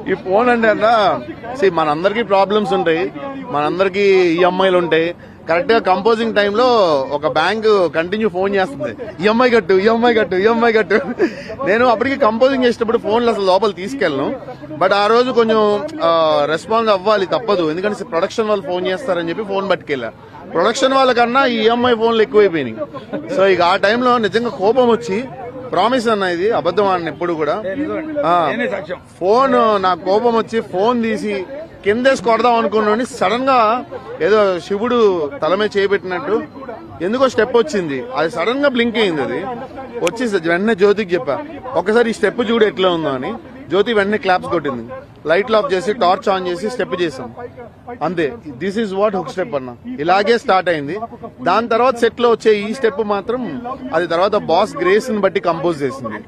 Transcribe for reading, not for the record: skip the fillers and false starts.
ఈ ఫోన్ అంటే అన్న మనందరికీ ప్రాబ్లమ్స్ ఉంటాయి, మనందరికీ ఈఎంఐలు ఉంటాయి. కరెక్ట్ గా కంపోజింగ్ టైంలో ఒక బ్యాంక్ కంటిన్యూ ఫోన్ చేస్తుంది, ఈఎంఐ కట్టు ఈఎంఐ కట్టు ఈఎంఐ కట్టు. నేను అప్పటికి కంపోజింగ్ చేసేటప్పుడు ఫోన్లు అసలు లోపల తీసుకెళ్ళను. బట్ ఆ రోజు కొంచెం రెస్పాన్స్ అవ్వాలి, తప్పదు. ఎందుకంటే ప్రొడక్షన్ వాళ్ళు ఫోన్ చేస్తారని చెప్పి ఫోన్ పట్టుకెళ్ళా. ప్రొడక్షన్ వాళ్ళకన్నా ఈ ఈఎంఐ ఫోన్లు ఎక్కువైపోయినాయి. సో ఇక ఆ టైంలో నిజంగా కోపం వచ్చి, ప్రామిస్ అన్న ఇది అబద్ధం అన్న ఎప్పుడు కూడా, ఫోన్ నాకు కోపం వచ్చి ఫోన్ తీసి కిందేసి కొడదాం అనుకున్నాను. సడన్ గా ఏదో శివుడు తల మీద చేపెట్టినట్టు ఎందుకో స్టెప్ వచ్చింది, అది సడన్ గా బ్లింక్ అయింది. అది వచ్చి వెంటనే జ్యోతికి చెప్పా, ఒకసారి ఈ స్టెప్ చూడు ఎట్లా ఉందో అని. జ్యోతి వెంటనే క్లాప్స్ కొట్టింది. లైట్లు ఆఫ్ చేసి టార్చ్ ఆన్ చేసి స్టెప్ చేసాం, అంతే. This is what hook step అన్న. ఇలాగే స్టార్ట్ అయింది. దాని తర్వాత సెట్ లో వచ్చే ఈ స్టెప్ మాత్రం అది తర్వాత బాస్ గ్రేస్ ని బట్టి కంపోజ్ చేసింది.